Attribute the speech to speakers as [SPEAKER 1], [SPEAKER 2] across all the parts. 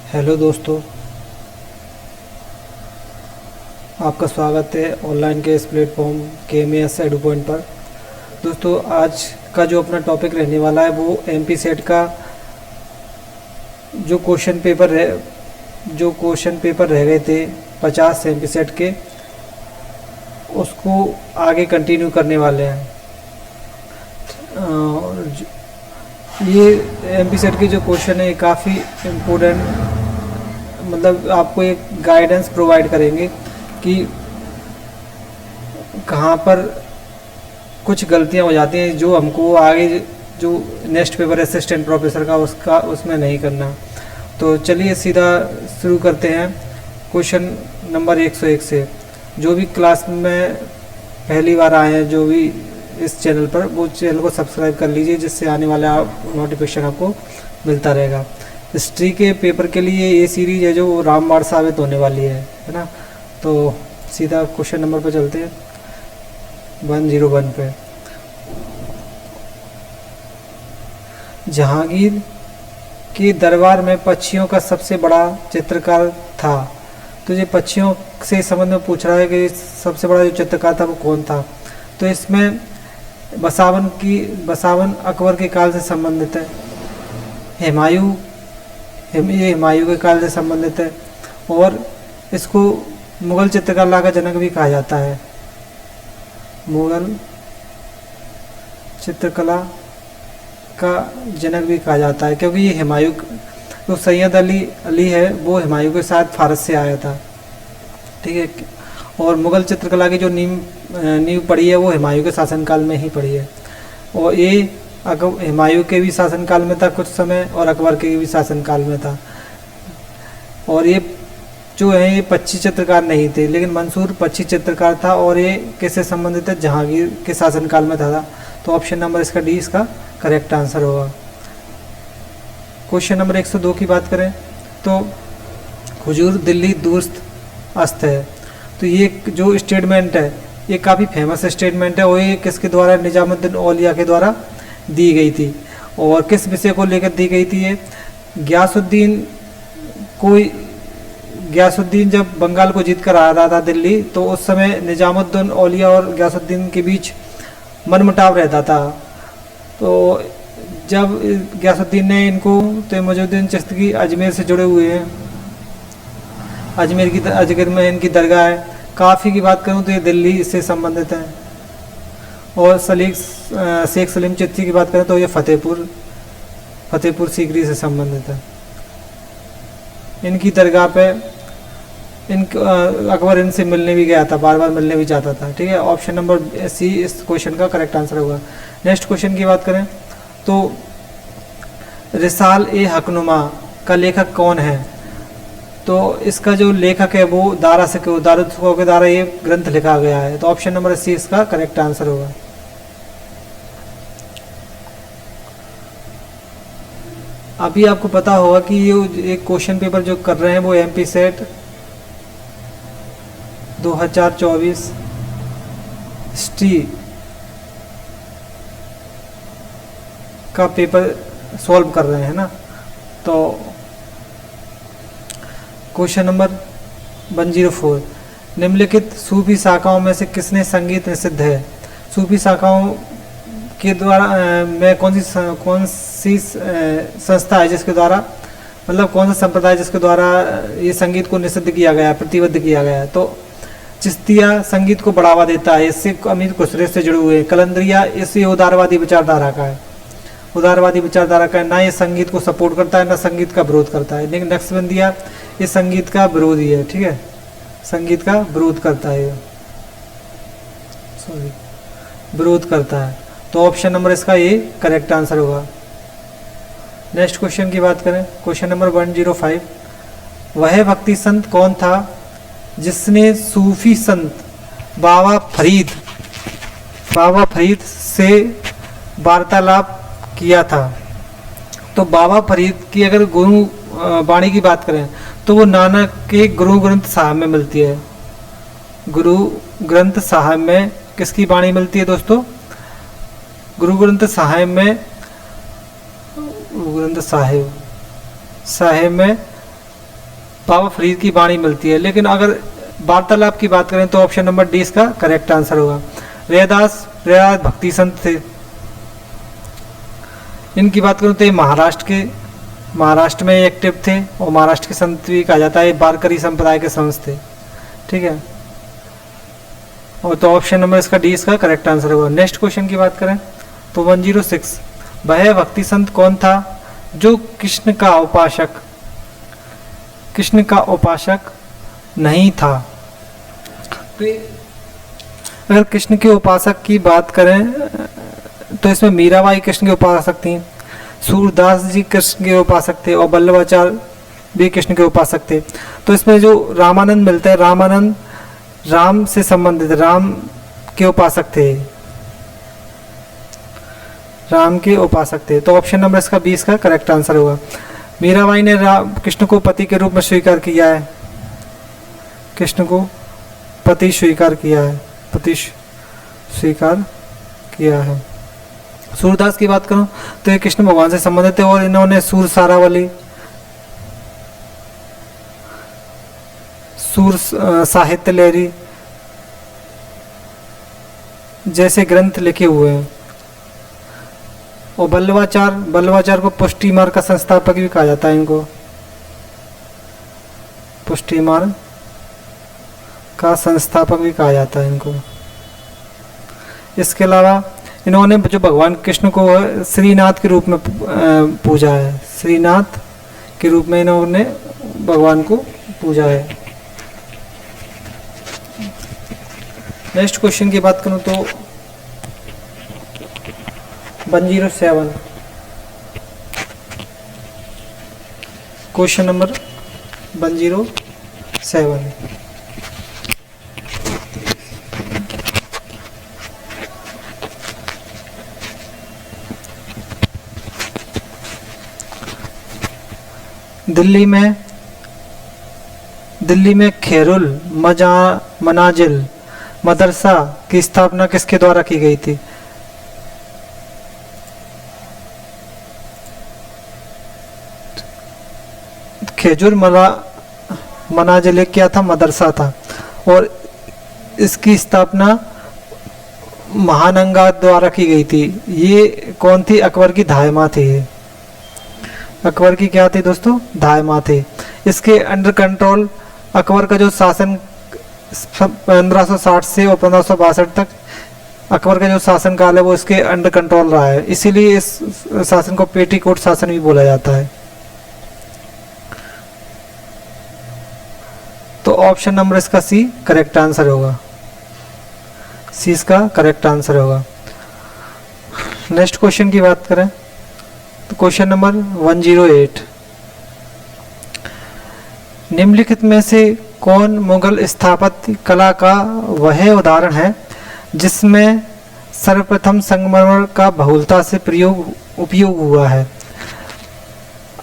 [SPEAKER 1] Hello दोस्तों, आपका स्वागत है ऑनलाइन के इस प्लेटफॉर्म KMS एडू पॉइंट पर। दोस्तों, आज का जो अपना टॉपिक रहने वाला है वो MP सेट का जो क्वेश्चन पेपर रह गए थे 50 MP सेट के, उसको आगे कंटिन्यू करने वाले हैं। ये MP सेट के जो क्वेश्चन है काफ़ी इम्पोर्टेंट, मतलब आपको एक गाइडेंस प्रोवाइड करेंगे कि कहाँ पर कुछ गलतियाँ हो जाती हैं जो हमको आगे जो नेक्स्ट पेपर असिस्टेंट प्रोफेसर का उसमें नहीं करना। तो चलिए सीधा शुरू करते हैं क्वेश्चन नंबर 101 से। जो भी क्लास में पहली बार आए हैं, जो भी इस चैनल पर, वो चैनल को सब्सक्राइब कर लीजिए, जिससे आने वाला नोटिफिकेशन आपको मिलता रहेगा। हिस्ट्री के पेपर के लिए ये सीरीज है जो रामबाण साबित होने वाली है ना। तो सीधा क्वेश्चन नंबर पर चलते हैं, 101 पे। जहांगीर के दरबार में पक्षियों का सबसे बड़ा चित्रकार था। तो ये पक्षियों से संबंध में पूछ रहा है कि सबसे बड़ा जो चित्रकार था वो कौन था। तो इसमें बसावन अकबर के काल से संबंधित है। ये हुमायूं के काल से संबंधित है और इसको मुगल चित्रकला का जनक भी कहा जाता है। मुगल चित्रकला का जनक भी कहा जाता है, क्योंकि ये हुमायूं, जो सैयद अली है वो हुमायूं के साथ फारस से आया था, ठीक है। और मुगल चित्रकला की जो नींव पड़ी है वो हुमायूं के शासनकाल में ही पड़ी है। और ये हुमायूं के भी शासनकाल में था कुछ समय, और अकबर के भी शासनकाल में था। और ये जो है ये पक्षी चित्रकार नहीं थे, लेकिन मंसूर पक्षी चित्रकार था। और ये किससे संबंधित है? जहांगीर के शासनकाल में था। तो ऑप्शन नंबर इसका डी इसका करेक्ट आंसर होगा। क्वेश्चन नंबर 102 की बात करें तो हुजूर दिल्ली दुरुस्त अस्त है। तो ये जो स्टेटमेंट है ये काफ़ी फेमस स्टेटमेंट है, और ये किसके द्वारा? निजामुद्दीन औलिया के द्वारा दी गई थी। और किस विषय को लेकर दी गई थी? ये गयासुद्दीन जब बंगाल को जीत कर आ रहा था दिल्ली, तो उस समय निजामुद्दीन औलिया और गयासुद्दीन के बीच मनमुटाव रहता था। तो जब गयासुद्दीन ने इनको, तो इमामुद्दीन चिश्ती अजमेर से जुड़े हुए हैं, अजमेर में इनकी दरगाह है। काफ़ी की बात करूं तो ये दिल्ली से संबंधित है। और शेख सलीम चिश्ती की बात करें तो ये फतेहपुर सीकरी से संबंधित है। इनकी दरगाह पे अकबर इनसे मिलने भी गया था, बार बार मिलने भी चाहता था, ठीक है। ऑप्शन नंबर सी इस क्वेश्चन का करेक्ट आंसर होगा। नेक्स्ट क्वेश्चन की बात करें तो रिसाल-ए-हकनुमा का लेखक कौन है? तो इसका जो लेखक है वो दारुल के द्वारा ये ग्रंथ लिखा गया है। तो ऑप्शन नंबर सी इसका करेक्ट आंसर होगा। अभी आपको पता होगा कि ये एक क्वेश्चन पेपर जो कर रहे हैं वो MP सेट 2024 हिस्ट्री का पेपर सॉल्व कर रहे हैं ना। तो क्वेश्चन नंबर 104, निम्नलिखित सूफी शाखाओं में से किसने संगीत निषिद्ध है? सूफी शाखाओं के द्वारा में कौन सी संस्था है जिसके द्वारा, मतलब कौन सा संप्रदाय जिसके द्वारा ये संगीत को निषिद्ध किया गया है, प्रतिबद्ध किया गया है? तो चिश्तिया संगीत को बढ़ावा देता है, इससे अमीर खुसरे से जुड़े हुए हैं। कलंदरिया इसी उदारवादी विचारधारा का है, ना ये संगीत को सपोर्ट करता है ना संगीत का विरोध करता है। लेकिन नक्शबंदिया ये संगीत का विरोधी है, ठीक है, संगीत का विरोध करता है, विरोध करता है। तो ऑप्शन नंबर इसका ये करेक्ट आंसर होगा। नेक्स्ट क्वेश्चन की बात करें, क्वेश्चन नंबर 105, वह भक्ति संत कौन था जिसने सूफी संत बाबा फरीद से वार्तालाप किया था? तो बाबा फरीद की अगर गुरु वाणी की बात करें तो वो नानक के गुरु ग्रंथ साहब में मिलती है। गुरु ग्रंथ साहब में किसकी वाणी मिलती है दोस्तों? गुरु ग्रंथ साहिब में बाबा फरीद की वाणी मिलती है। लेकिन अगर वार्तालाप की बात करें तो ऑप्शन नंबर डी इसका करेक्ट आंसर होगा। रैदास भक्ति संत थे। इनकी बात करूँ तो ये महाराष्ट्र में एक्टिव थे और महाराष्ट्र के संत भी कहा जाता है। वारकरी संप्रदाय के संत थे, ठीक है। और तो ऑप्शन नंबर इसका डी इसका करेक्ट आंसर होगा। नेक्स्ट क्वेश्चन की बात करें तो 106, वह भक्ति संत कौन था जो कृष्ण का उपासक नहीं था। तो अगर कृष्ण के उपासक की बात करें तो इसमें मीराबाई कृष्ण के उपासक थी, सूरदास जी कृष्ण के उपासक थे और वल्लभाचार्य भी कृष्ण के उपासक थे। तो इसमें जो रामानंद मिलता है, रामानंद राम से संबंधित, राम के उपासक थे, राम के उपासक थे। तो ऑप्शन नंबर इसका 20 का करेक्ट आंसर होगा। मीराबाई ने कृष्ण को पति के रूप में स्वीकार किया है, कृष्ण को पति स्वीकार किया है। सूरदास की बात करूं तो ये कृष्ण भगवान से संबंधित है और इन्होंने सूर साहित्य लहरी जैसे ग्रंथ लिखे हुए हैं। और वल्लभाचार्य को पुष्टि मार्ग का संस्थापक भी कहा जाता है। इनको पुष्टि मार्ग का संस्थापक भी कहा जाता है इनको। इसके अलावा इन्होंने जो भगवान कृष्ण को श्रीनाथ के रूप में पूजा है, श्रीनाथ के रूप में इन्होंने भगवान को पूजा है। नेक्स्ट क्वेश्चन की बात करूं तो 107, क्वेश्चन नंबर 107, दिल्ली में खैरुल मनाजिल मदरसा की स्थापना किसके द्वारा की गई थी। खेजुर मनाजिल क्या था, मदरसा था और इसकी स्थापना महानंगा द्वारा की गई थी। ये कौन थी, अकबर की धायमा थी। अकबर की क्या थी दोस्तों, धायमा थी। इसके अंडर कंट्रोल अकबर का जो शासन 1560 से और 1562 तक अकबर का जो शासन काल है वो इसके अंडर कंट्रोल रहा है, इसीलिए इस शासन को पेटीकोट शासन भी बोला जाता है। तो ऑप्शन नंबर इसका सी करेक्ट आंसर होगा, सी इसका करेक्ट आंसर होगा। नेक्स्ट क्वेश्चन की बात करें तो क्वेश्चन नंबर 108, निम्नलिखित में से कौन मुगल स्थापत्य कला का वह उदाहरण है जिसमें सर्वप्रथम संगमरमर का बहुलता से उपयोग हुआ है।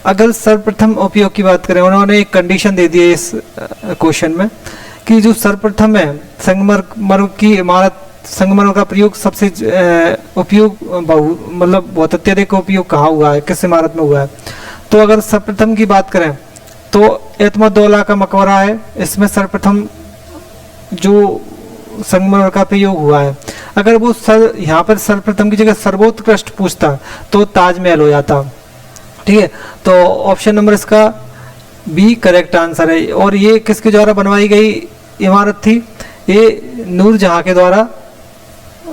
[SPEAKER 1] अगर सर्वप्रथम उपयोग की बात करें, उन्होंने एक कंडीशन दे दी है इस क्वेश्चन में कि जो सर्वप्रथम है संगमरमर की इमारत, संगमरमर का प्रयोग सबसे उपयोग मतलब बहुत अत्यधिक उपयोग कहाँ हुआ है, किस इमारत में हुआ है। तो अगर सर्वप्रथम की बात करें तो एतमद्दौला का मकबरा है, इसमें सर्वप्रथम जो संगमरमर का प्रयोग हुआ है। अगर वो यहाँ पर सर्वप्रथम की जगह सर्वोत्कृष्ट पूछता तो ताजमहल हो जाता, ठीक है। तो ऑप्शन नंबर इसका बी करेक्ट आंसर है। और ये किसके द्वारा बनवाई गई इमारत थी, ये नूरजहां के द्वारा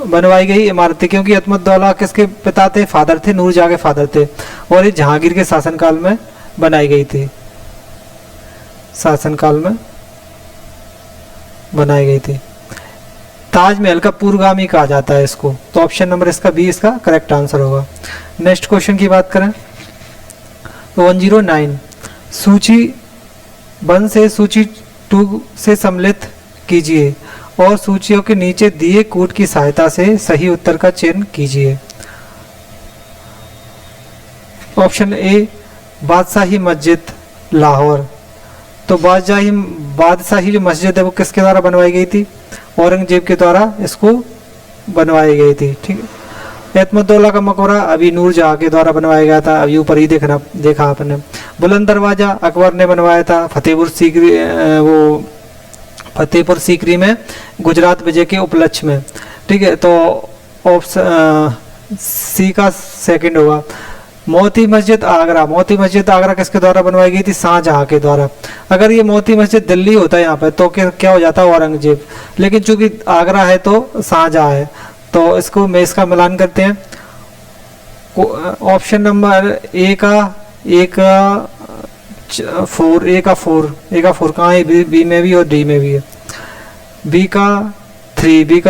[SPEAKER 1] बनवाई गई इमारत थी, क्योंकि एतमद्दौला किसके पिता थे, फादर थे, नूरजहां के फादर थे, और ये जहांगीर के शासनकाल में बनाई गई थी, शासनकाल में बनाई गई थी। ताजमहल का पूर्वगामी कहा जाता है इसको। तो ऑप्शन नंबर इसका बी इसका करेक्ट आंसर होगा। नेक्स्ट क्वेश्चन की बात करें तो 109, सूची 1 से सूची 2 से सम्मिलित कीजिए और सूचियों के नीचे दिए कूट की सहायता से सही उत्तर का चयन कीजिए। ऑप्शन ए बादशाही मस्जिद लाहौर। तो बादशाही जो मस्जिद है वो किसके द्वारा बनवाई गई थी, औरंगजेब के द्वारा इसको बनवाई गई थी, ठीक है। एतमद्दौला का मकबरा अभी नूरजहां के द्वारा बनवाया गया था, अभी ऊपर ही देखा आपने। बुलंद दरवाज़ा अकबर ने बनवाया था फतेहपुर सीकरी में गुजरात विजय के उपलक्ष्य में। ठीक है, तो ऑप्शन सी का सेकंड होगा। मोती मस्जिद आगरा किसके द्वारा बनवाई गई थी? शाहजहां के द्वारा। अगर ये मोती मस्जिद दिल्ली होता है यहाँ पे तो क्या हो जाता है? औरंगजेब। लेकिन चूंकि आगरा है तो शाहजहां है, तो इसका मिलान करते हैं। ऑप्शन नंबर ए का 4 कहाँ है? बी में भी और डी में भी है। बी का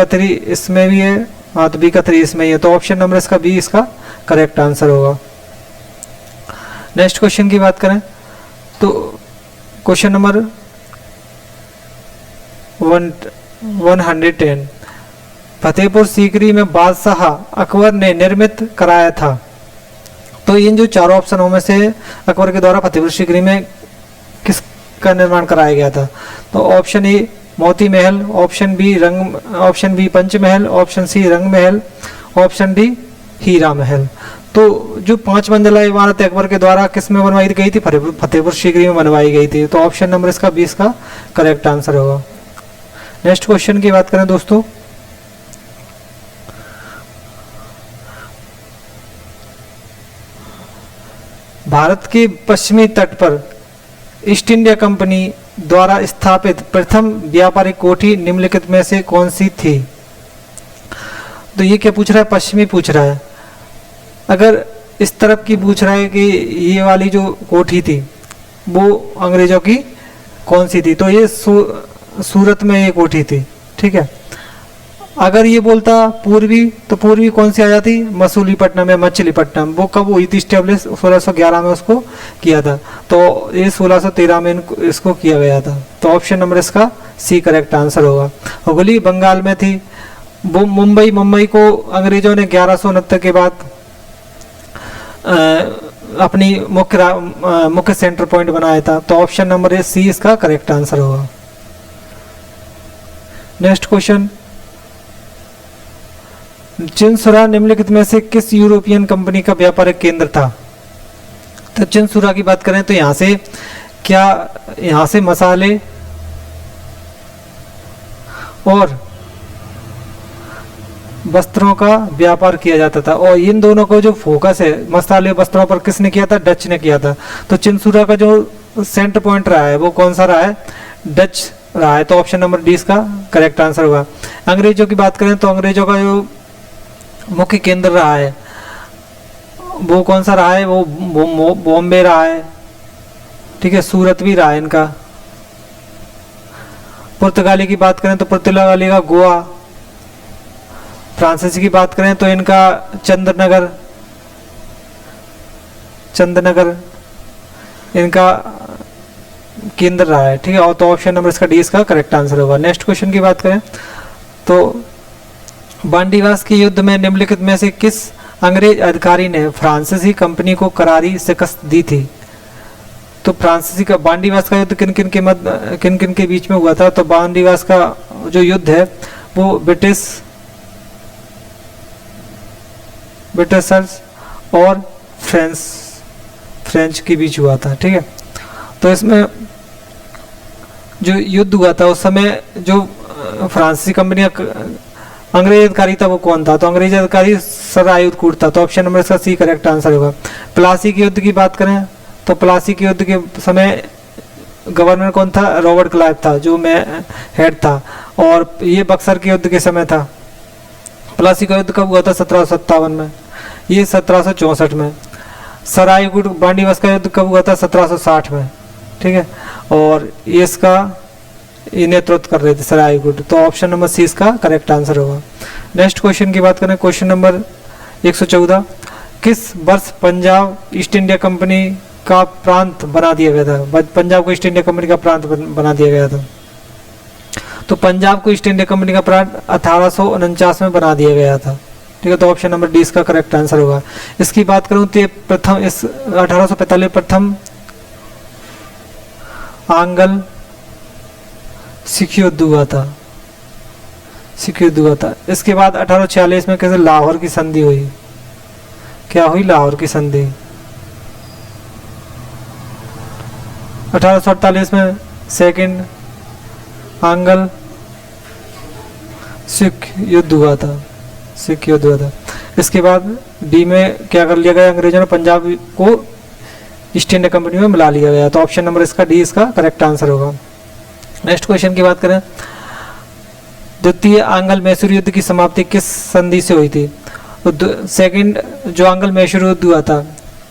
[SPEAKER 1] 3 इसमें भी है, हाँ तो बी का 3 इसमें ही है, तो ऑप्शन नंबर इसका बी इसका करेक्ट आंसर होगा। नेक्स्ट क्वेश्चन की बात करें तो क्वेश्चन नंबर 110, फतेहपुर सीकरी में बादशाह अकबर ने निर्मित कराया था। तो इन जो चारों ऑप्शनों में से अकबर के द्वारा फतेहपुर सीकरी में किसका निर्माण कराया गया था? तो option A Moti Mahal, option B Panchmahal, option C Rang Mahal, option D हीरा महल। तो जो 5 मंजिला इमारत अकबर के द्वारा किस में बनवाई गई थी? फतेहपुर सीकरी में बनवाई गई थी, तो ऑप्शन नंबर इसका 20 का करेक्ट आंसर होगा। नेक्स्ट क्वेश्चन की बात करें दोस्तों, भारत के पश्चिमी तट पर ईस्ट इंडिया कंपनी द्वारा स्थापित प्रथम व्यापारिक कोठी निम्नलिखित में से कौन सी थी? तो ये क्या पूछ रहा है? पश्चिमी पूछ रहा है। अगर इस तरफ की पूछ रहा है कि ये वाली जो कोठी थी वो अंग्रेजों की कौन सी थी, तो ये सूरत में ये कोठी थी। ठीक है, अगर ये बोलता पूर्वी, तो पूर्वी कौन सी आ जाती? मसूलीपट्टनम या मछलीपट्टनम। वो कब हुई थी स्टेब्लिश? 1611 में उसको किया था, तो ये 1613 में इसको किया गया था, तो ऑप्शन नंबर इसका सी करेक्ट आंसर होगा। हुगली बंगाल में थी। वो मुंबई को अंग्रेजों ने 1169 के बाद अपनी मुख्य सेंटर पॉइंट बनाया था, तो ऑप्शन नंबर सी इसका करेक्ट आंसर होगा। नेक्स्ट क्वेश्चन, चिनसुरा निम्नलिखित में से किस यूरोपियन कंपनी का व्यापारिक केंद्र था? तो चिनसुरा की बात करें तो यहाँ से मसाले और वस्त्रों का व्यापार किया जाता था, और इन दोनों को जो फोकस है मसाले वस्त्रों पर किसने किया था? डच ने किया था। तो चिनसुरा का जो सेंटर पॉइंट रहा है वो कौन सा रहा है? डच रहा है, तो ऑप्शन नंबर डी इसका करेक्ट आंसर होगा। अंग्रेजों की बात करें तो अंग्रेजों का जो मुख्य केंद्र रहा है वो कौन सा रहा है? वो बॉम्बे रहा है। ठीक है, सूरत भी रहा है इनका। पुर्तगाली की बात करें तो पुर्तगाली का गोवा। फ्रांसीसी की बात करें तो इनका चंद्रनगर इनका केंद्र रहा है। ठीक है, और तो ऑप्शन नंबर इसका डी इसका करेक्ट आंसर होगा। नेक्स्ट क्वेश्चन की बात करें तो बांडीवास के युद्ध में निम्नलिखित में से किस अंग्रेज अधिकारी ने फ्रांसीसी कंपनी को करारी शिकस्त दी थी? तो फ्रांसीसी का बांडीवास का युद्ध किन किन के बीच में हुआ था? तो बांडीवास का जो युद्ध है वो ब्रिटिशर्स और फ्रेंच के बीच हुआ था। ठीक है, तो इसमें जो युद्ध हुआ था उस समय जो फ्रांसीसी कंपनी अंग्रेज अधिकारी था वो कौन था? तो अंग्रेज अधिकारी सर आयुध कूट था, तो ऑप्शन नंबर इसका सी करेक्ट आंसर होगा। प्लासी के युद्ध की बात करें तो प्लासी के युद्ध के समय गवर्नर कौन था? रॉबर्ट क्लाइव था, जो मैं हेड था, और ये बक्सर के युद्ध के समय था। प्लासी का युद्ध कब हुआ था? 1757 में, ये 1764 में। सरायगुड़ बांडीवास का युद्ध कब हुआ था? 1760 में। ठीक है, और ये इसका नेतृत्व कर रहे थे सरायगुड़, तो ऑप्शन नंबर सी इसका करेक्ट आंसर होगा। नेक्स्ट क्वेश्चन की बात करें, क्वेश्चन नंबर 114, किस वर्ष पंजाब ईस्ट इंडिया कंपनी का प्रांत बना दिया गया था? पंजाब को ईस्ट इंडिया कंपनी का प्रांत बना दिया गया था। तो पंजाब को ईस्ट इंडिया कंपनी का प्रांत 1849 में बना दिया गया था। ठीक है, तो ऑप्शन नंबर डी इसका करेक्ट आंसर होगा। इसकी बात करूं तो प्रथम 1845 प्रथम आंग्ल सिख युद्ध हुआ था। इसके बाद 1846 में कैसे लाहौर की संधि हुई? क्या हुई? लाहौर की संधि। 1848 में सेकंड आंग्ल सिख युद्ध हुआ था, सिख युद्ध हुआ था। इसके बाद डी में क्या कर लिया गया, अंग्रेजों ने पंजाब को ईस्ट इंडिया कंपनी में मिला लिया गया। तो ऑप्शन नंबर इसका डी इसका करेक्ट आंसर होगा। नेक्स्ट क्वेश्चन की बात करें, द्वितीय आंग्ल मैसूर युद्ध की समाप्ति किस संधि से हुई थी? तो सेकंड जो आंग्ल मैसूर युद्ध हुआ था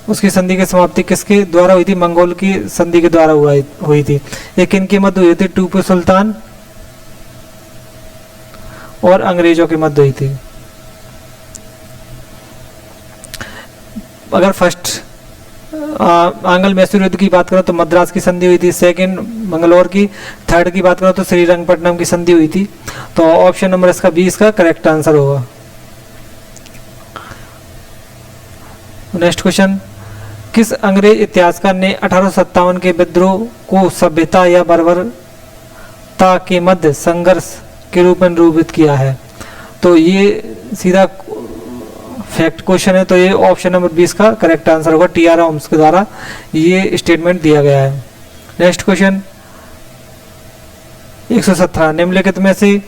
[SPEAKER 1] उसकी संधि की समाप्ति किसके द्वारा हुई थी? मंगोल की संधि के द्वारा हुई थी। ये किनके मध्य हुई थी? टीपू सुल्तान और अंग्रेजों के मध्य हुई थी। अगर फर्स्ट आंग्ल मैसूर युद्ध की बात करें तो मद्रास की संधि हुई थी, सेकंड मंगलौर की, थर्ड की बात करें तो श्रीरंगपट्टनम की संधि हुई थी। तो ऑप्शन नंबर इसका 20 का करेक्ट आंसर होगा। नेक्स्ट क्वेश्चन, किस अंग्रेज इतिहासकार ने 1857 के विद्रोह को सभ्यता या बर्बरता के मध्य संघर्ष के रूप में निरूपित किया है? तो ये सीधा फैक्ट क्वेश्चन है, तो ये ऑप्शन नंबर 20 का करेक्ट आंसर होगा। टी आर होम्स के द्वारा ये स्टेटमेंट दिया गया है। नेक्स्ट क्वेश्चन 117, निम्नलिखित में से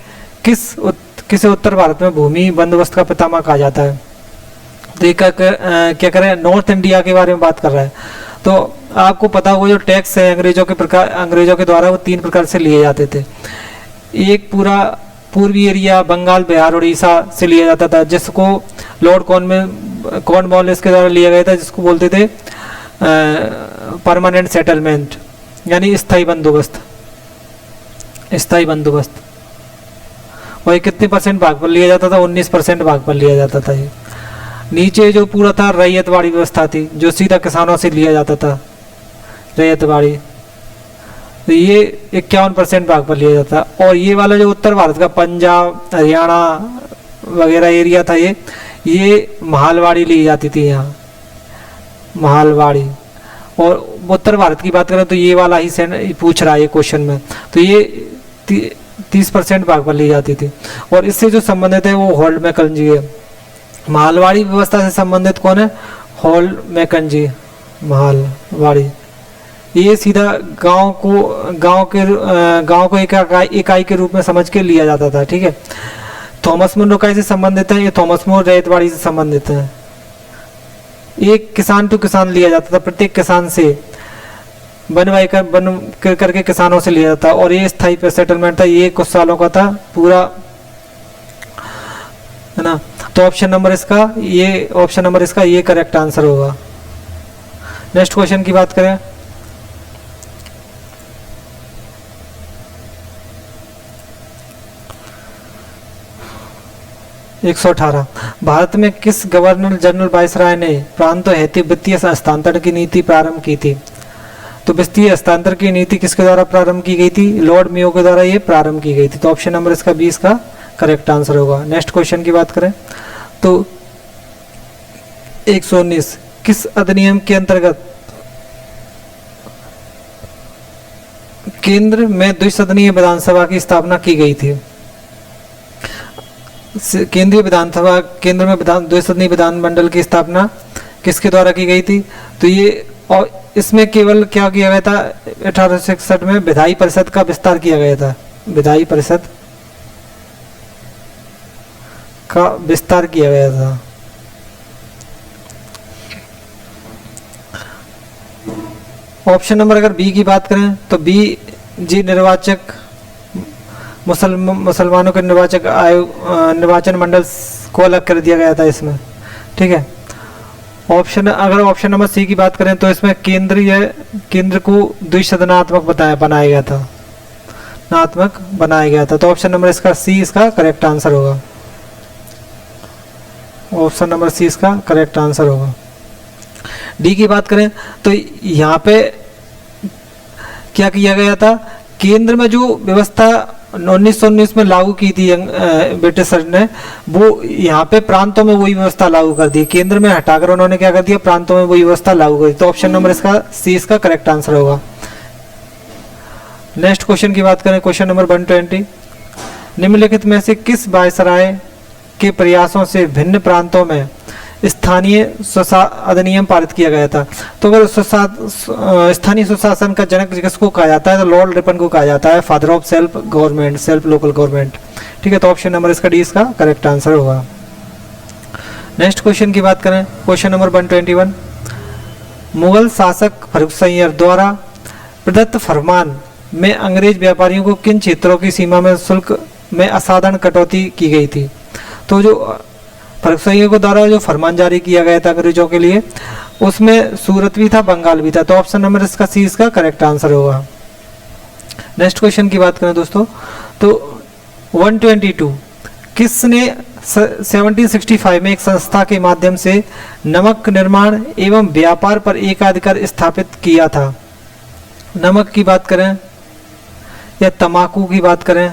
[SPEAKER 1] किसे उत्तर भारत में भूमि बंदोबस्त का पितामह कहा जाता है? तो ये क्या करें, नॉर्थ इंडिया के बारे में बात कर रहा है। तो आपको पता होगा जो टैक्स है अंग्रेजों के द्वारा वो 3 प्रकार से लिए जाते थे। एक पूरा पूर्वी एरिया बंगाल, बिहार, उड़ीसा से लिया जाता था, जिसको लॉर्ड कॉर्नवालिस के द्वारा लिया गया था, जिसको बोलते थे परमानेंट सेटलमेंट यानी स्थायी बंदोबस्त। स्थायी बंदोबस्त वही कितने परसेंट भाग पर लिया जाता था? 19% भाग पर लिया जाता था। ये नीचे जो पूरा था रैयतवाड़ी व्यवस्था थी, जो सीधा किसानों से लिया जाता था रैयतवाड़ी, तो ये 51% भाग पर लिया जाता। और ये वाला जो उत्तर भारत का पंजाब, हरियाणा वगैरह एरिया था, ये मालवाड़ी ली जाती थी यहाँ, मालवाड़ी। और उत्तर भारत की बात करें तो ये वाला ही पूछ रहा है ये क्वेश्चन में, तो ये 30% भाग पर ली जाती थी। और इससे जो संबंधित है वो हॉल्ट मैकेंजी है। मालवाड़ी व्यवस्था से संबंधित कौन है? Holt Mackenzie. मालवाड़ी ये सीधा गांव को इकाई के रूप में समझ के लिया जाता था। ठीक है, थॉमस मोर इकाई से संबंधित है, ये थॉमस मोर रैयतवाड़ी से संबंधित है। एक किसान टू किसान लिया जाता था, प्रत्येक किसान से करके किसानों से लिया जाता। और ये स्थायी सेटलमेंट था, ये कुछ सालों का था पूरा, है ना। तो ऑप्शन नंबर इसका ये करेक्ट आंसर होगा। नेक्स्ट क्वेश्चन की बात करें, एक 118, भारत में किस गवर्नर जनरल वायसराय ने प्रांतों हेतु वित्तीय हस्तांतरण की नीति प्रारंभ की थी? तो वित्तीय हस्तांतरण की नीति किसके द्वारा प्रारंभ की गई थी? लॉर्ड मेयो के द्वारा ये प्रारंभ की गई थी। तो ऑप्शन नंबर इसका 20 का करेक्ट आंसर होगा। नेक्स्ट क्वेश्चन की बात करें तो 119, किस अधिनियम के अंतर्गत केंद्र में द्विसदनीय विधानसभा की स्थापना की गई थी? केंद्रीय विधानसभा, केंद्र में द्विसदनीय विधानमंडल की स्थापना किसके द्वारा की गई थी? तो ये, और इसमें केवल क्या किया गया था, 1866 में विधायी परिषद का विस्तार किया गया था। विधायी परिषद का विस्तार किया गया था। ऑप्शन नंबर अगर बी की बात करें तो बी जी निर्वाचक मुसलमानों के निर्वाचक आयोग, निर्वाचन मंडल को अलग कर दिया गया था इसमें। ठीक है, अगर ऑप्शन नंबर सी की बात करें तो इसमें केंद्र को द्विसदनात्मक बनाया गया था। तो ऑप्शन नंबर इसका सी इसका करेक्ट आंसर होगा। ऑप्शन नंबर सी इसका करेक्ट आंसर होगा। डी की बात करें तो यहाँ पे क्या किया गया था, केंद्र में जो व्यवस्था 1919 में लागू की थी ब्रिटिश ने, वो यहाँ पे प्रांतों में वही व्यवस्था लागू कर दी। केंद्र में हटाकर उन्होंने क्या कर दिया, प्रांतों में वही व्यवस्था लागू कर दी। तो ऑप्शन नंबर इसका सी इसका करेक्ट आंसर होगा। नेक्स्ट क्वेश्चन की बात करें, क्वेश्चन नंबर 120, निम्नलिखित में से किस वायसराय के प्रयासों से भिन्न प्रांतों में स्थानीय अधिनियम पारित किया गया था? तो अगर स्थानीय सुशासन का जनक किसको कहा जाता है? तो लॉर्ड रिपन को कहा जाता है, father of self government, self local government. ठीक है, तो ऑप्शन नंबर इसका डी इसका करेक्ट आंसर होगा। नेक्स्ट क्वेश्चन की बात करें, क्वेश्चन नंबर 121, मुगल शासक फर्रुख सैयद द्वारा प्रदत्त फरमान में अंग्रेज व्यापारियों को किन क्षेत्रों की सीमा में शुल्क में असाधारण कटौती की गई थी? तो जो फर्रुख सैयद के द्वारा जो फरमान जारी किया गया था अंग्रेजों के लिए, उसमें सूरत भी था, बंगाल भी था। तो ऑप्शन नंबर इसका सी इसका करेक्ट आंसर होगा। नेक्स्ट क्वेश्चन की बात करें दोस्तों, तो 122, किसने 1765 में एक संस्था के माध्यम से नमक निर्माण एवं व्यापार पर एकाधिकार स्थापित किया था? नमक की बात करें या तंबाकू की बात करें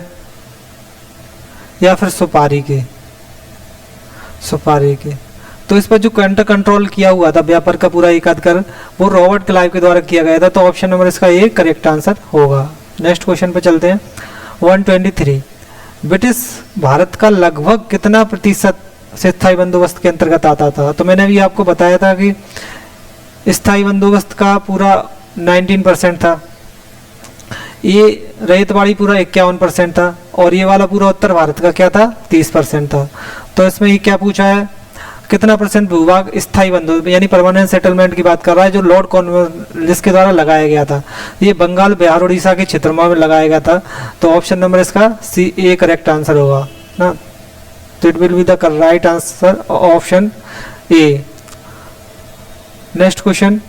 [SPEAKER 1] या फिर सुपारी की? सुपारी की। तो इस पर जो कंट्रोल किया हुआ था व्यापार का पूरा एकाधिकार, वो रॉबर्ट क्लाइव के द्वारा किया गया था। तो ऑप्शन नंबर इसका ये करेक्ट आंसर होगा। नेक्स्ट क्वेश्चन पे चलते हैं, 123, ब्रिटिश भारत का लगभग कितना प्रतिशत स्थायी बंदोबस्त के अंतर्गत आता था? तो मैंने अभी आपको बताया था कि स्थायी बंदोबस्त का पूरा 19% था, ये रैयतवाड़ी पूरा 51% था, और ये वाला पूरा उत्तर भारत का क्या था? 30% था। तो इसमें ये क्या पूछा है, कितना परसेंट भूभाग स्थायी बंदोबस्त यानी परमानेंट सेटलमेंट की बात कर रहा है, जो लॉर्ड कॉर्नवालिस के द्वारा लगाया गया था। ये बंगाल, बिहार, उड़ीसा के क्षेत्र में लगाया गया था। तो ऑप्शन नंबर इसका सी ए करेक्ट आंसर होगा ना। तो it will be the right answer option A. Next question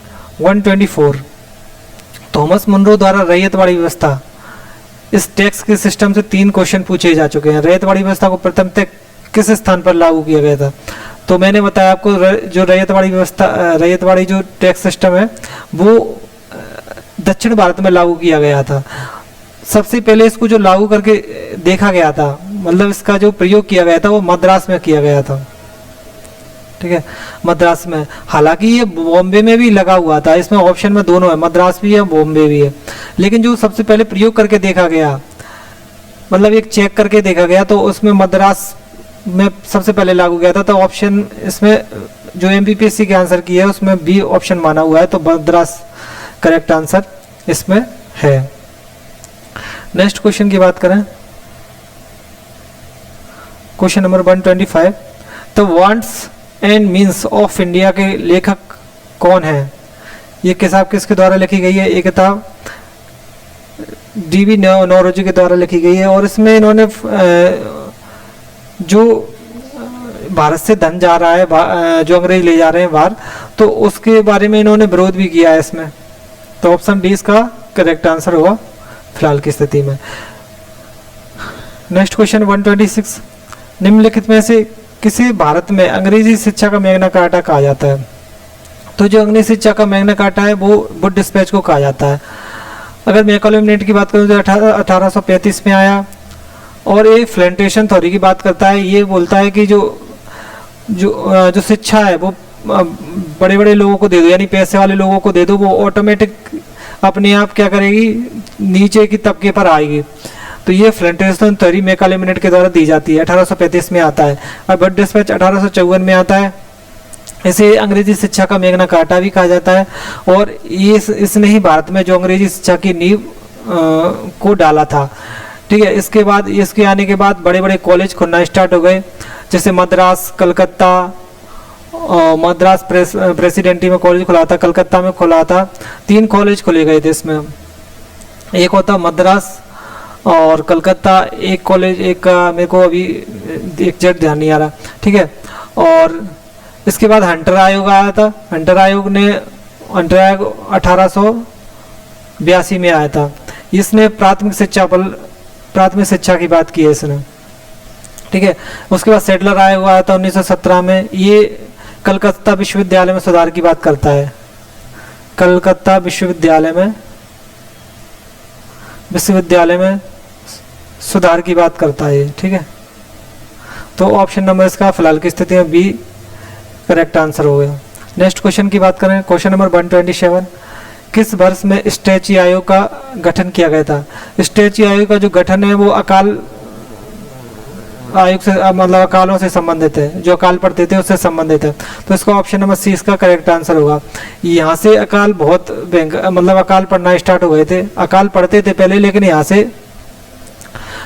[SPEAKER 1] 124, Thomas Munro द्वारा रैयतवाड़ी व्यवस्था, इस टैक्स के सिस्टम से 3 क्वेश्चन पूछे जा चुके हैं। रैयतवाड़ी व्यवस्था को प्रथमतः किस स्थान पर लागू किया गया था? तो मैंने बताया आपको जो रैयतवाड़ी व्यवस्था, रैयतवाड़ी जो टैक्स सिस्टम है वो दक्षिण भारत में लागू किया गया था। सबसे पहले इसको जो लागू करके देखा गया था, मतलब इसका जो प्रयोग किया गया था वो मद्रास में किया गया था। ठीक है, मद्रास में। हालांकि ये बॉम्बे में भी लगा हुआ था, इसमें ऑप्शन में दोनों है, मद्रास भी है, बॉम्बे भी है। लेकिन जो सबसे पहले प्रयोग करके देखा गया, मतलब एक चेक करके देखा गया, तो उसमें मद्रास में सबसे पहले लागू किया था। तो ऑप्शन इसमें जो एमपीपीएससी के आंसर की है उसमें बी ऑप्शन माना हुआ है, तो मद्रास करेक्ट आंसर इसमें है। नेक्स्ट क्वेश्चन की बात करें, क्वेश्चन नंबर 125, तो wants and means of India के लेखक कौन है? ये किताब किसके द्वारा लिखी गई है? ये किताब डीवी नौरोजी के द्वारा लिखी गई है, और इसमें इन्होंने जो भारत से धन जा रहा है, जो अंग्रेज ले जा रहे हैं बाहर, तो उसके बारे में इन्होंने विरोध भी किया है इसमें। तो ऑप्शन डी इसका करेक्ट आंसर होगा फिलहाल की स्थिति में। नेक्स्ट क्वेश्चन 126, निम्नलिखित में से किसे भारत में अंग्रेजी शिक्षा का मैग्ना कार्टा कहा जाता है? तो जो अंग्रेजी शिक्षा का मैग्ना कार्टा है वो वुड डिस्पैच को कहा जाता है। अगर मैकॉलम नेट की बात करूँ तो 1835 में आया, और ये प्लांटेशन थ्योरी की बात करता है। ये बोलता है कि जो शिक्षा है वो बड़े बड़े लोगों को दे दो, यानी पैसे वाले लोगों को दे दो, वो ऑटोमेटिक अपने आप क्या करेगी, नीचे की तबके पर आएगी। तो ये प्लांटेशन थ्योरी मैकॉलम नेट के द्वारा दी जाती है, 1835 में आता है। और वुड डिस्पैच 1854 में आता है। इसे अंग्रेजी शिक्षा का मैग्ना कार्टा भी कहा जाता है, और ये इसने ही भारत में जो अंग्रेजी शिक्षा की नींव को डाला था। ठीक है, इसके बाद, इसके आने के बाद बड़े बड़े कॉलेज खुलना स्टार्ट हो गए, जैसे मद्रास, कलकत्ता, मद्रास प्रेसिडेंटी में कॉलेज खुला था, कलकत्ता में खुला था। 3 कॉलेज खुले गए थे इसमें, एक होता मद्रास और कलकत्ता, एक कॉलेज, एक का मेरे को अभी एग्जैक्ट ध्यान नहीं आ रहा। ठीक है, और इसके बाद हंटर आयोग आया था। हंटर आयोग 1882 में आया था। इसने प्राथमिक शिक्षा की बात की है इसने। ठीक है, उसके बाद सेटलर आयोग आया था 1917 में। ये कलकत्ता विश्वविद्यालय में सुधार की बात करता है। कलकत्ता विश्वविद्यालय में सुधार की बात करता है। ठीक है, तो ऑप्शन नंबर इसका फिलहाल की स्थिति में बी करेक्ट आंसर हो गया। नेक्स्ट क्वेश्चन की बात करें, क्वेश्चन नंबर 127, किस वर्ष में स्टैची आयोग का गठन किया गया था? स्टैची आयोग का जो गठन है वो अकाल आयु से मतलब अकालों से संबंधित है, जो अकाल पड़ते थे उससे संबंधित है। तो इसका ऑप्शन नंबर सी इसका करेक्ट आंसर होगा। यहाँ से अकाल बहुत मतलब अकाल पड़ना स्टार्ट हो गए थे, अकाल पड़ते थे पहले, लेकिन यहाँ से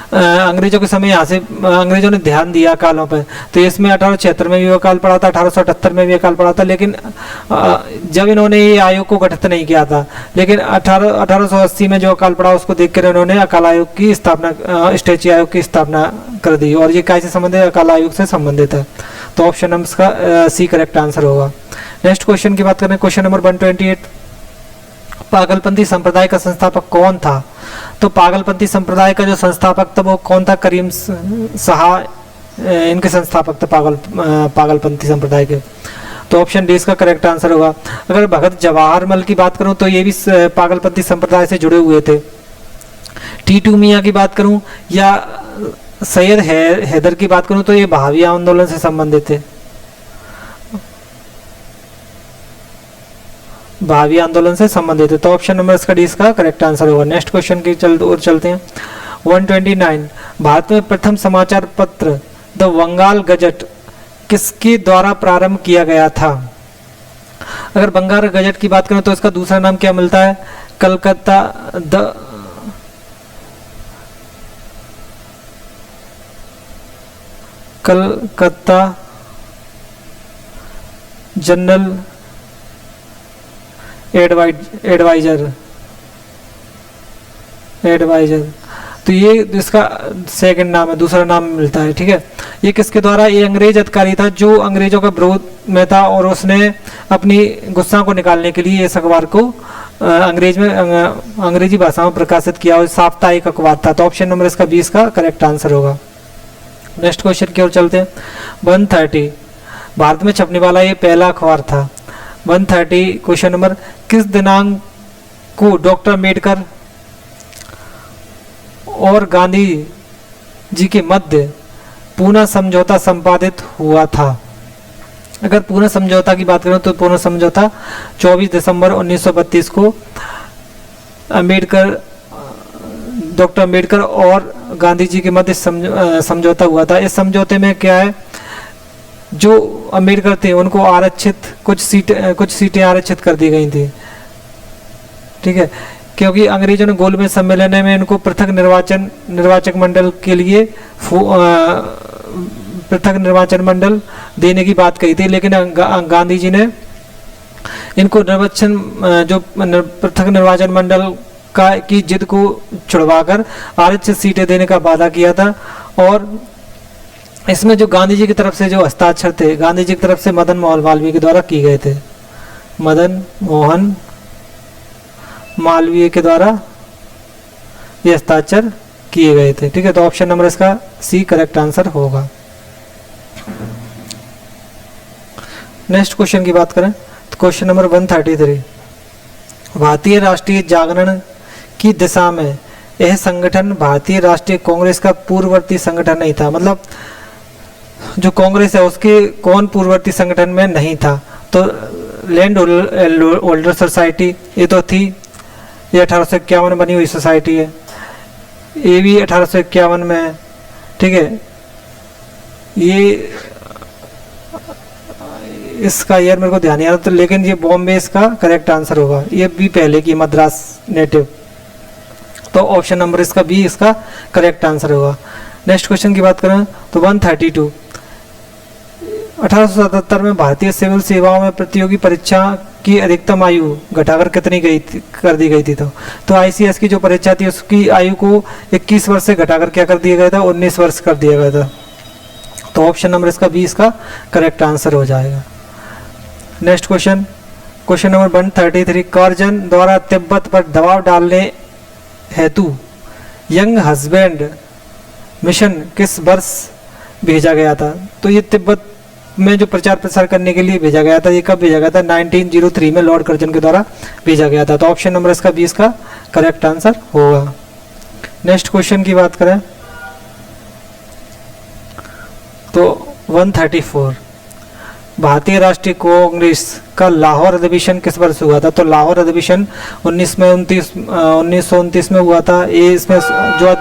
[SPEAKER 1] अंग्रेजों के समय यहाँ से अंग्रेजों ने ध्यान दिया अकालों पर। तो इसमें 1876 में भी अकाल पड़ा था, 1878 में भी अकाल पड़ा था, लेकिन जब इन्होंने ये आयोग को गठित नहीं किया था, लेकिन 1880 में जो अकाल पड़ा उसको देखकर इन्होंने अकाल आयोग की स्थापना, स्टैच्यू आयोग की स्थापना कर दी। और ये कैसे संबंधित है? अकाल आयोग से संबंधित है। तो ऑप्शन नंबर इसका सी करेक्ट आंसर होगा। नेक्स्ट क्वेश्चन की बात करें, क्वेश्चन नंबर 128, पागलपंथी संप्रदाय का संस्थापक कौन था? तो पागलपंथी संप्रदाय का जो संस्थापक था वो कौन था? करीम शाह इनके संस्थापक थे पागलपंथी संप्रदाय के। तो ऑप्शन डी इसका करेक्ट आंसर होगा। अगर भगत जवाहरमल की बात करूं तो ये भी पागलपंथी संप्रदाय से जुड़े हुए थे। टीटू मियां की बात करूं या सैयद हैदर की बात करूं तो ये बहावी आंदोलन से संबंधित थे, भावी आंदोलन से संबंधित है। तो ऑप्शन नंबर इसका डी इसका करेक्ट आंसर होगा। नेक्स्ट क्वेश्चन की चलते हैं। 129, भारत में प्रथम समाचार पत्र द बंगाल गजट किसके द्वारा प्रारंभ किया गया था? अगर बंगाल गजट की बात करें तो इसका दूसरा नाम क्या मिलता है? Calcutta general adviser. तो ये इसका सेकंड नाम है, दूसरा नाम मिलता है, ठीक है। ये किसके द्वारा? ये अंग्रेज अधिकारी था जो अंग्रेजों का विरोध में था और उसने अपनी गुस्सा को निकालने के लिए इस अखबार को अंग्रेजी भाषा में प्रकाशित किया और साप्ताहिक अखबार था। तो ऑप्शन नंबर इसका 20 का करेक्ट आंसर होगा। नेक्स्ट क्वेश्चन की ओर चलते हैं। 130, भारत में छपने वाला ये पहला अखबार था। 130 क्वेश्चन नंबर, किस दिनांक को डॉक्टर अम्बेडकर और गांधी जी के मध्य पूना समझौता संपादित हुआ था? अगर पूना समझौता की बात करें तो पूना समझौता 24 दिसंबर 1932 को डॉक्टर अम्बेडकर और गांधी जी के मध्य समझौता हुआ था। इस समझौते में क्या है, जो अम्बेडकर थे उनको आरक्षित कुछ सीटें आरक्षित कर दी गई थी, ठीक है, क्योंकि अंग्रेजों ने गोलमेज सम्मेलन में इनको पृथक निर्वाचक मंडल के लिए पृथक निर्वाचन मंडल देने की बात कही थी, लेकिन गांधी जी ने इनको पृथक निर्वाचन मंडल की जिद को छुड़वाकर आरक्षित सीटें देने का वादा किया था। और इसमें जो गांधी जी की तरफ से जो हस्ताक्षर थे, गांधी जी की तरफ से मदन मोहन मालवीय के द्वारा किए गए थे, मदन मोहन मालवीय के द्वारा ये हस्ताक्षर किए गए थे, ठीक है। तो ऑप्शन नंबर इसका सी करेक्ट आंसर होगा। नेक्स्ट क्वेश्चन की बात करें तो क्वेश्चन नंबर 133, भारतीय राष्ट्रीय जागरण की दिशा में यह संगठन भारतीय राष्ट्रीय कांग्रेस का पूर्ववर्ती संगठन नहीं था। मतलब जो कांग्रेस है उसके कौन पूर्ववर्ती संगठन में नहीं था? तो लैंड होल्डर सोसाइटी ये तो थी, ये 1851 में बनी हुई सोसाइटी है, ये भी 1851 में है, ठीक है। ये इसका ईयर मेरे को ध्यान नहीं आ रहा, तो लेकिन ये बॉम्बे इसका करेक्ट आंसर होगा। ये भी पहले की मद्रास नेटिव, तो ऑप्शन नंबर इसका बी इसका करेक्ट आंसर होगा। नेक्स्ट क्वेश्चन की बात करें तो 132, 1877 में भारतीय सिविल सेवाओं में प्रतियोगी परीक्षा की अधिकतम आयु घटाकर कितनी कर दी गई थी? तो आईसीएस की जो परीक्षा थी उसकी आयु को 21 वर्ष से घटाकर क्या कर दिया गया था? 19 वर्ष कर दिया गया था। तो ऑप्शन नंबर इसका बी इसका करेक्ट आंसर हो जाएगा। नेक्स्ट क्वेश्चन नंबर 133, कर्जन द्वारा तिब्बत पर दबाव डालने हेतु यंग हस्बैंड मिशन किस वर्ष भेजा गया था? तो ये तिब्बत में जो प्रचार प्रसार करने के लिए भेजा गया था, ये कब भेजा गया था? 1903 में लॉर्ड कर्जन के द्वारा भेजा गया था। तो ऑप्शन नंबर इसका 20 का करेक्ट आंसर होगा। नेक्स्ट क्वेश्चन की बात करें तो 134, भारतीय राष्ट्रीय कांग्रेस का लाहौर अधिवेशन किस वर्ष हुआ था? तो लाहौर अधिवेशन 1929 में हुआ था। ये इसमें जो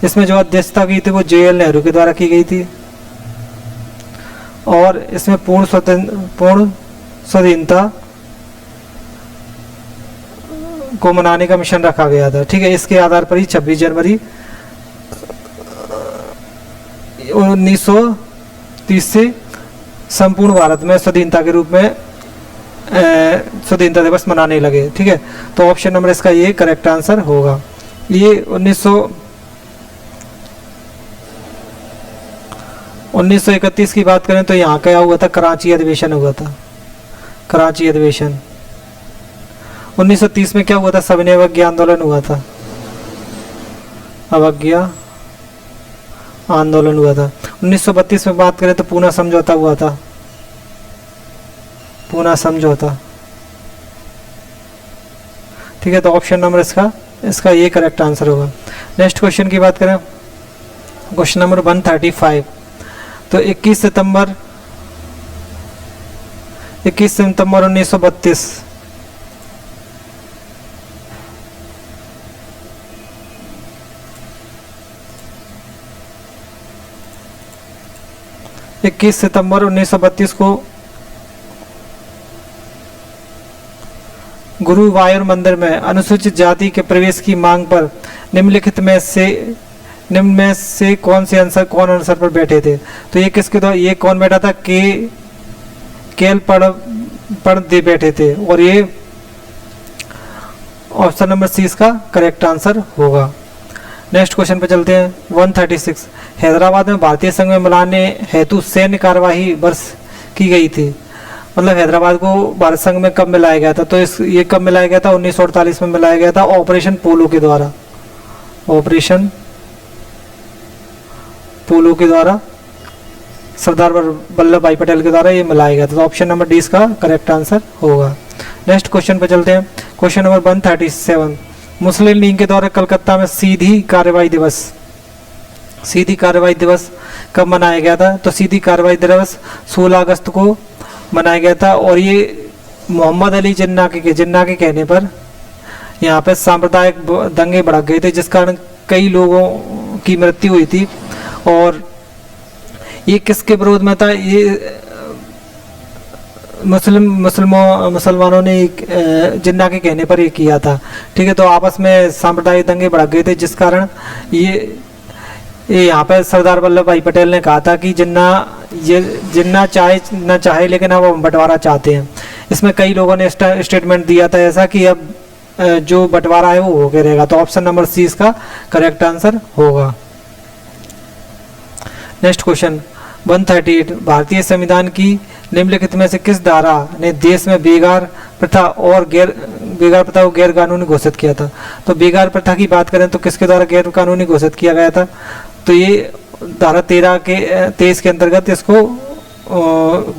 [SPEAKER 1] इसमें जो अध्यक्षता की थी वो JL नेहरू के द्वारा की गई थी। और इसमें पूर्ण स्वाधीनता को मनाने का मिशन रखा गया था। ठीक है, इसके आधार पर ही 26 जनवरी 1930 से संपूर्ण भारत में स्वाधीनता के रूप में स्वाधीनता दिवस मनाने लगे। ठीक है, तो ऑप्शन नंबर इसका ये करेक्ट आंसर होगा। ये 1931 की बात करें तो यहाँ क्या हुआ था, कराची अधिवेशन हुआ था, कराची अधिवेशन। 1930 में क्या हुआ था, सविनय अवज्ञा आंदोलन हुआ था, अवज्ञा आंदोलन हुआ था। 1932 में बात करें तो पूना समझौता हुआ था, पूना समझौता। ठीक है, तो ऑप्शन नंबर इसका ये करेक्ट आंसर होगा। नेक्स्ट क्वेश्चन की बात करें, क्वेश्चन नंबर 135। तो 21 सितंबर 1932 21 सितंबर 1932 को गुरुवायूर मंदिर में अनुसूचित जाति के प्रवेश की मांग पर निम्नलिखित में से कौन आंसर पर बैठे थे। तो ये किसके द्वारा, ये कौन बैठा था, केएल पढ़ दे बैठे थे, और ये ऑप्शन नंबर सी इसका करेक्ट आंसर होगा। नेक्स्ट क्वेश्चन पे चलते हैं। 136 हैदराबाद में भारतीय संघ में मिलाने हेतु सैन्य कार्यवाही वर्ष की गई थी। मतलब हैदराबाद को भारत संघ में कब मिलाया गया था, तो ये कब मिलाया गया था, 1948 में मिलाया गया था ऑपरेशन पोलो के द्वारा, ऑपरेशन पोलो के द्वारा, सरदार वल्लभ भाई पटेल के द्वारा ये मिलाया गया था। तो ऑप्शन नंबर डी इसका करेक्ट आंसर होगा। नेक्स्ट क्वेश्चन पे चलते हैं। क्वेश्चन नंबर 137 मुस्लिम लीग के द्वारा कलकत्ता में सीधी कार्रवाई दिवस कब मनाया गया था, तो सीधी कार्रवाई दिवस 16 अगस्त को मनाया गया था। और ये मोहम्मद अली जिन्ना के कहने पर यहाँ पे सांप्रदायिक दंगे भड़क गए थे, जिस कारण कई लोगों की मृत्यु हुई थी। और ये किसके विरोध में था, ये मुसलमानों ने जिन्ना के कहने पर ये किया था। ठीक है, तो आपस में सांप्रदायिक दंगे भड़क गए थे, जिस कारण ये यहाँ पे सरदार वल्लभ भाई पटेल ने कहा था कि जिन्ना चाहे न चाहे लेकिन अब हम बंटवारा चाहते हैं। इसमें कई लोगों ने स्टेटमेंट दिया था ऐसा कि अब जो बंटवारा है वो हो गया रहेगा। तो ऑप्शन नंबर सी इसका करेक्ट आंसर होगा। नेक्स्ट क्वेश्चन 138 भारतीय संविधान की निम्नलिखित में से किस धारा ने देश में बेगार प्रथा को गैर कानूनी घोषित किया था। तो बेगार प्रथा की बात करें तो किसके द्वारा गैर कानूनी घोषित किया गया था, तो ये धारा 23 के अंतर्गत इसको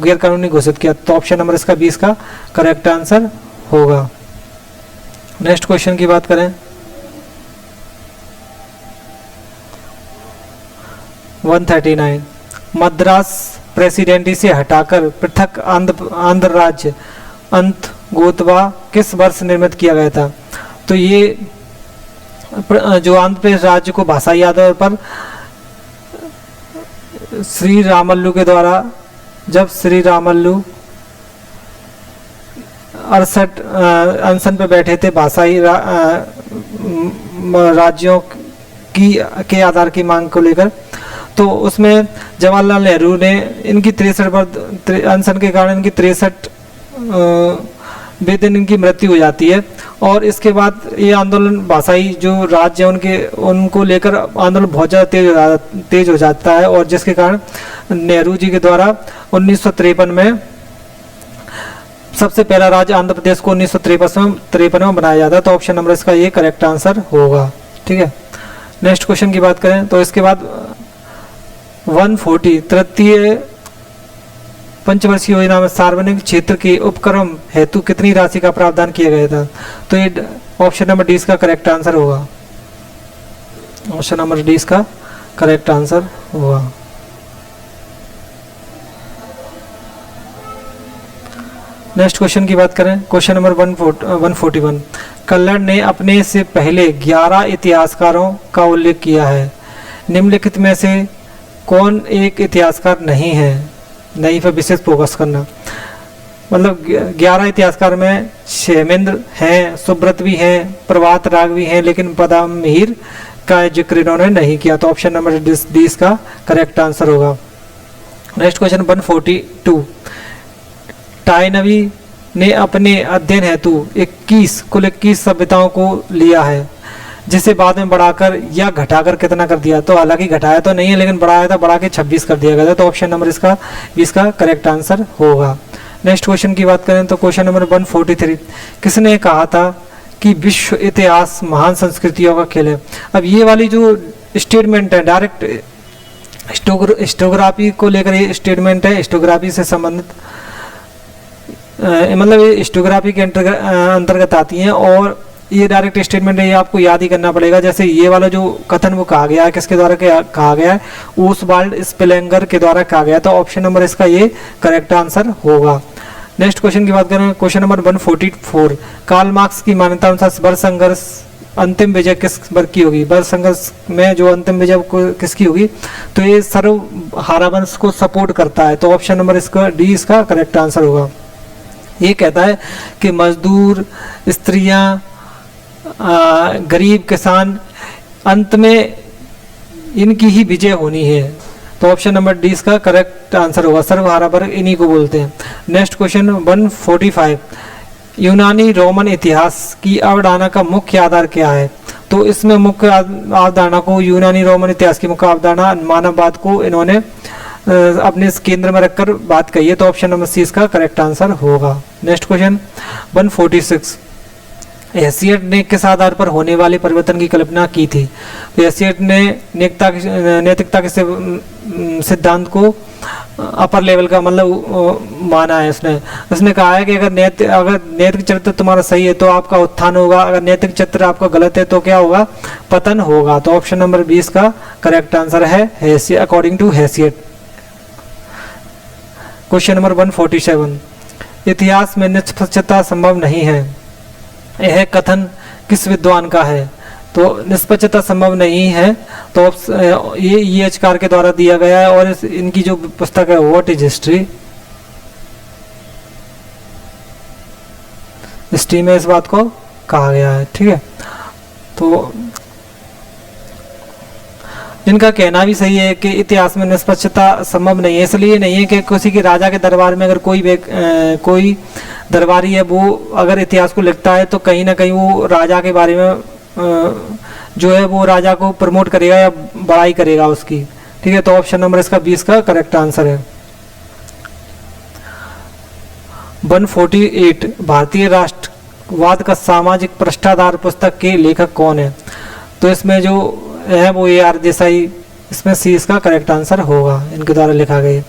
[SPEAKER 1] गैर कानूनी घोषित किया। तो ऑप्शन नंबर इसका 20 का करेक्ट आंसर होगा। नेक्स्ट क्वेश्चन की बात करें 139 मद्रास प्रेसिडेंसी से हटाकर पृथक आंध्र राज्य गोतवा किस वर्ष निर्मित किया गया था। तो ये जो आंध्र प्रदेश राज्य को भाषाई आधार पर श्री रामल्लू के द्वारा, जब श्री रामल्लू 68 अनशन पे बैठे थे भाषाई राज्यों के आधार की मांग को लेकर, तो उसमें जवाहरलाल नेहरू ने इनकी 63 पर अनशन के कारण इनकी 63 दिन इनकी मृत्यु हो जाती है। और इसके बाद ये आंदोलन भाषाई जो राज्य है उनको लेकर आंदोलन बहुत ज़्यादा तेज हो जाता है, और जिसके कारण नेहरू जी के द्वारा 1953 में सबसे पहला राज्य आंध्र प्रदेश को 1953 में बनाया जाता है। तो ऑप्शन नंबर इसका ये करेक्ट आंसर होगा। ठीक है, नेक्स्ट क्वेश्चन की बात करें तो इसके बाद 140 तृतीय पंचवर्षीय योजना में सार्वजनिक क्षेत्र के उपक्रम हेतु कितनी राशि का प्रावधान किया गया था। तो ये ऑप्शन नंबर डी इसका करेक्ट आंसर होगा। ऑप्शन नंबर डी इसका करेक्ट आंसर होगा। नेक्स्ट क्वेश्चन की बात करें, क्वेश्चन नंबर 141 कल्लड़ ने अपने से पहले 11 इतिहासकारों का उल्लेख किया है। निम्नलिखित में से कौन एक इतिहासकार नहीं है? नहीं पर विशेष फोकस करना। मतलब 11 इतिहासकार में क्षेमेंद्र हैं, सुब्रत भी हैं, प्रभात राग भी हैं, लेकिन पदामीर का जिक्र इन्होंने नहीं किया। तो ऑप्शन नंबर डी इसका करेक्ट आंसर होगा। Next question 142। टाइनवी ने अपने अध्ययन हेतु कुल 21 सभ्यताओं को लिया है, जिसे बाद में बढ़ाकर या घटाकर कितना कर दिया? तो हालांकि घटाया तो नहीं है, लेकिन बढ़ाया था, बढ़ा के 26 कर दिया गया था। तो ऑप्शन नंबर इसका करेक्ट आंसर होगा। नेक्स्ट क्वेश्चन की बात करें तो क्वेश्चन नंबर 143। किसने कहा था कि विश्व इतिहास महान संस्कृतियों का खेल है? अब ये वाली जो स्टेटमेंट है डायरेक्ट हिस्टोग्राफी को लेकर ये स्टेटमेंट है, हिस्टोग्राफी से संबंधित मतलब ये हिस्टोग्राफी के अंतर्गत आती हैं, और ये डायरेक्ट स्टेटमेंट है, ये आपको याद ही करना पड़ेगा। जैसे ये वाला जो कथन वो कहा गया है, किसके द्वारा कहा गया है? ओसवाल्ड स्पेलेंगर के द्वारा कहा गया। तो ऑप्शन नंबर इसका ये करेक्ट आंसर होगा। नेक्स्ट क्वेश्चन की बात करें क्वेश्चन नंबर 144। कार्ल मार्क्स की मान्यता अनुसार बर्न संघर्ष अंतिम विजय किस वर्ग की होगी? बर्न संघर्ष में जो अंतिम विजय किसकी होगी? तो ये सर्व हारावंश को सपोर्ट करता है। तो ऑप्शन नंबर इसका डी इसका करेक्ट आंसर होगा। ये कहता है कि मजदूर, स्त्रियां, गरीब, किसान, अंत में इनकी ही विजय होनी है। तो ऑप्शन नंबर डी इसका करेक्ट आंसर होगा। सर्वहारा वर्ग इन्हीं को बोलते हैं। Next question 145। यूनानी रोमन इतिहास की अवधारणा का मुख्य आधार क्या है? तो इसमें मुख्य अवधारणा को यूनानी रोमन इतिहास की मुख्य अवधारणा मानववाद को इन्होंने अपने केंद्र में रखकर बात कही है। तो ऑप्शन नंबर सी इसका करेक्ट आंसर होगा। Next question 146। हेसियड ने किस आधार पर होने वाले परिवर्तन की कल्पना की थी? तो हेसियड ने नैतिकता के सिद्धांत को अपर लेवल का मतलब माना है। उसने कहा है कि अगर नैतिक चरित्र तुम्हारा सही है तो आपका उत्थान होगा, अगर नैतिक चरित्र आपका गलत है तो क्या होगा? पतन होगा। तो ऑप्शन नंबर 20 का करेक्ट आंसर है according to Hesiod. Question number 147। इतिहास में निष्पक्षता संभव नहीं है, यह कथन किस विद्वान का है? तो निष्पक्षता संभव नहीं है तो ये एचकार के द्वारा दिया गया है, और इनकी जो पुस्तक है व्हाट इज हिस्ट्री, हिस्ट्री में इस बात को कहा गया है। ठीक है, तो इनका कहना भी सही है कि इतिहास में निष्पक्षता संभव नहीं है। इसलिए नहीं है कि किसी के राजा के दरबार में अगर कोई दरबारी है वो अगर इतिहास को लिखता है तो कहीं ना कहीं वो राजा के बारे में जो है वो राजा को प्रमोट करेगा या बड़ाई करेगा उसकी। ठीक है, तो ऑप्शन नंबर इसका 20 का करेक्ट आंसर है। 148। भारतीय राष्ट्रवाद का सामाजिक पृष्ठाधार पुस्तक के लेखक कौन है? तो इसमें जो है वो AR देसाई, इसमें सी इसका करेक्ट आंसर होगा, इनके द्वारा लिखा गया।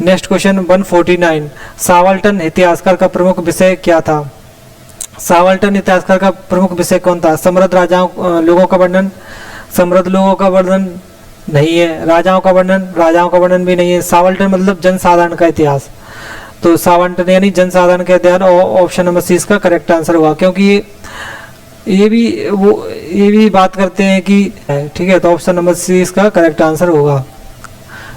[SPEAKER 1] Next question 149। सावल्टन इतिहासकार का प्रमुख विषय क्या था? सावल्टन इतिहासकार का प्रमुख विषय कौन था? समृद्ध लोगों का वर्णन, समृद्ध लोगों का वर्णन नहीं है, राजाओं का वर्णन भी नहीं है। सावल्टन मतलब जनसाधारण का इतिहास, तो सावल्टन यानी जनसाधारण का इतिहास। ऑप्शन नंबर सी इसका करेक्ट आंसर होगा, क्योंकि ये भी बात करते हैं कि ठीक है, तो ऑप्शन नंबर सी इसका करेक्ट आंसर होगा।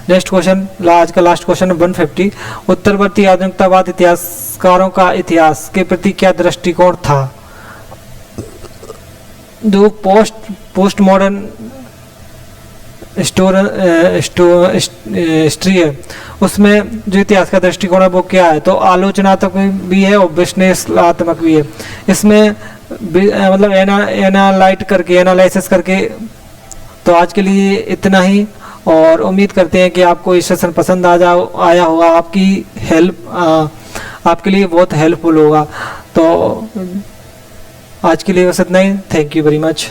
[SPEAKER 1] नेक्स्ट क्वेश्चन, आज का लास्ट क्वेश्चन 150। उत्तरवर्ती आधुनिकतावाद इतिहासकारों का इतिहास के प्रति क्या दृष्टिकोण था? जो पोस्ट मॉडर्न हिस्ट्री है उसमें जो इतिहास का दृष्टिकोण है वो क्या है? तो आलोचनात्मक भी है और विश्लेषणात्मक भी है। इसमें मतलब एनालाइसिस करके। तो आज के लिए इतना ही, और उम्मीद करते हैं कि आपको ये सेशन पसंद आया होगा, आपके लिए बहुत हेल्पफुल होगा। तो आज के लिए बस इतना ही। Thank you very much.